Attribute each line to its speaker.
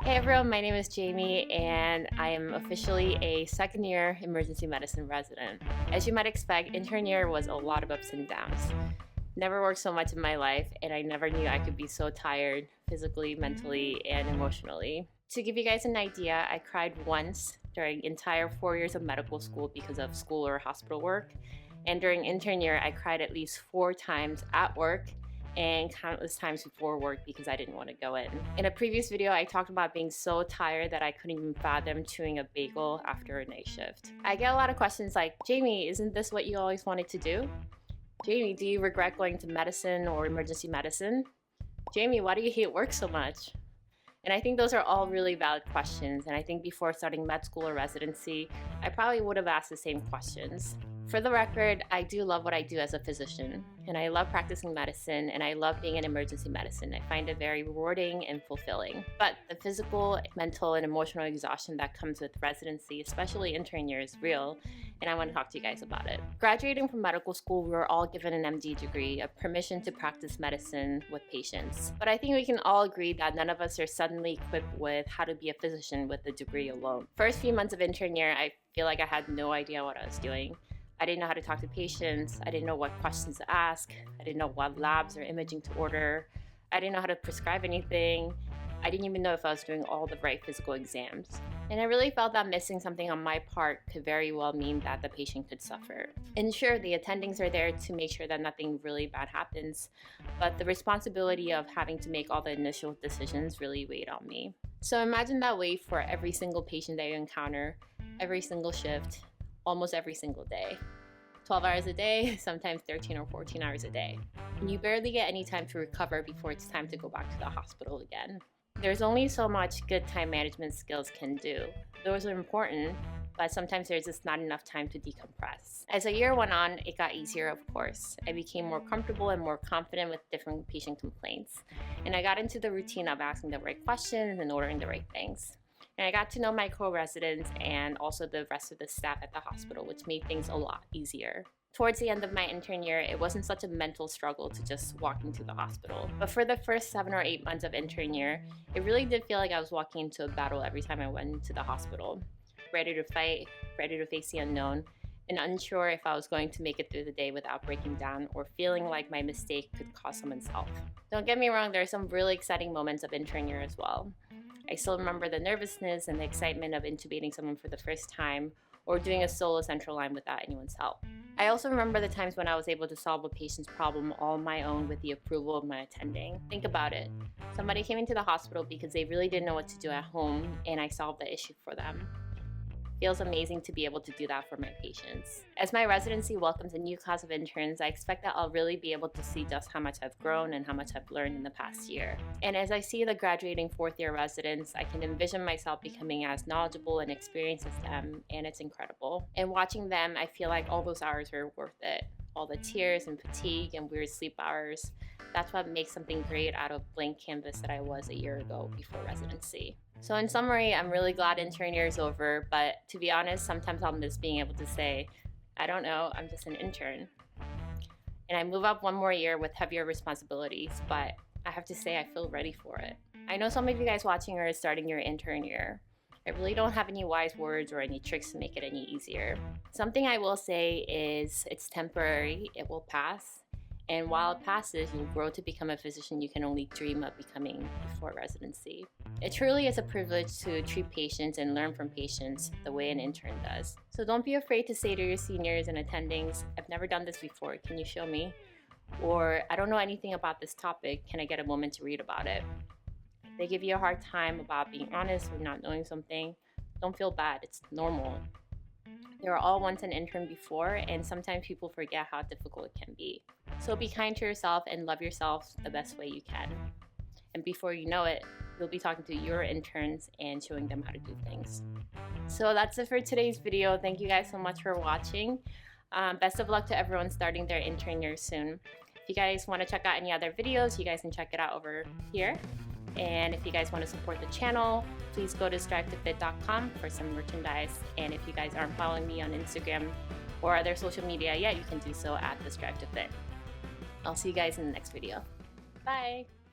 Speaker 1: Hey everyone, my name is Jamie and I am officially a second year emergency medicine resident. As you might expect, intern year was a lot of ups and downs. Never worked so much in my life and I never knew I could be so tired physically, mentally, and emotionally. To give you guys an idea, I cried once during entire 4 years of medical school because of school or hospital work. And during intern year, I cried at least 4 times at work and countless times before work because I didn't want to go in. In a previous video, I talked about being so tired that I couldn't even fathom chewing a bagel after a night shift. I get a lot of questions like, Jamie, isn't this what you always wanted to do? Jamie, do you regret going to medicine or emergency medicine? Jamie, why do you hate work so much? And I think those are all really valid questions, and I think before starting med school or residency, I probably would have asked the same questions. For the record, I do love what I do as a physician, and I love practicing medicine, and I love being in emergency medicine. I find it very rewarding and fulfilling. But the physical, mental, and emotional exhaustion that comes with residency, especially intern year, is real, and I want to talk to you guys about it. Graduating from medical school, we were all given an MD degree, a permission to practice medicine with patients. But I think we can all agree that none of us are suddenly equipped with how to be a physician with a degree alone. First few months of intern year, I feel like I had no idea what I was doing. I didn't know how to talk to patients. I didn't know what questions to ask. I didn't know what labs or imaging to order. I didn't know how to prescribe anything. I didn't even know if I was doing all the right physical exams. And I really felt that missing something on my part could very well mean that the patient could suffer. And sure, the attendings are there to make sure that nothing really bad happens, but the responsibility of having to make all the initial decisions really weighed on me. So imagine that weight for every single patient that you encounter, every single shift, almost every single day. 12 hours a day, sometimes 13 or 14 hours a day. And you barely get any time to recover before it's time to go back to the hospital again. There's only so much good time management skills can do. Those are important, but sometimes there's just not enough time to decompress. As the year went on, it got easier, of course. I became more comfortable and more confident with different patient complaints. And I got into the routine of asking the right questions and ordering the right things. And I got to know my co-residents and also the rest of the staff at the hospital, which made things a lot easier. Towards the end of my intern year, it wasn't such a mental struggle to just walk into the hospital. But for the first 7 or 8 months of intern year, it really did feel like I was walking into a battle every time I went into the hospital. Ready to fight, ready to face the unknown, and unsure if I was going to make it through the day without breaking down or feeling like my mistake could cost someone's health. Don't get me wrong, there are some really exciting moments of intern year as well. I still remember the nervousness and the excitement of intubating someone for the first time or doing a solo central line without anyone's help. I also remember the times when I was able to solve a patient's problem all on my own with the approval of my attending. Think about it. Somebody came into the hospital because they really didn't know what to do at home, and I solved the issue for them. Feels amazing to be able to do that for my patients. As my residency welcomes a new class of interns, I expect that I'll really be able to see just how much I've grown and how much I've learned in the past year. And as I see the graduating 4th year residents, I can envision myself becoming as knowledgeable and experienced as them, and it's incredible. And watching them, I feel like all those hours are worth it. All the tears and fatigue and weird sleep hours. That's what makes something great out of blank canvas that I was a year ago before residency. So in summary, I'm really glad intern year is over, but to be honest, sometimes I'll miss being able to say, I don't know, I'm just an intern. And I move up 1 more year with heavier responsibilities, but I have to say I feel ready for it. I know some of you guys watching are starting your intern year. I really don't have any wise words or any tricks to make it any easier. Something I will say is it's temporary, it will pass. And while it passes, you'll grow to become a physician you can only dream of becoming before residency. It truly is a privilege to treat patients and learn from patients the way an intern does. So don't be afraid to say to your seniors and attendings, I've never done this before, can you show me? Or I don't know anything about this topic, can I get a moment to read about it? If they give you a hard time about being honest or not knowing something, don't feel bad, it's normal. They were all once an intern before, and sometimes people forget how difficult it can be. So be kind to yourself and love yourself the best way you can. And before you know it, you'll be talking to your interns and showing them how to do things. So that's it for today's video. Thank you guys so much for watching. Best of luck to everyone starting their intern year soon. If you guys want to check out any other videos, you guys can check it out over here. And if you guys want to support the channel, please go to TheStriveToFit.com for some merchandise. And if you guys aren't following me on Instagram or other social media yet, you can do so at TheStriveToFit. I'll see you guys in the next video. Bye!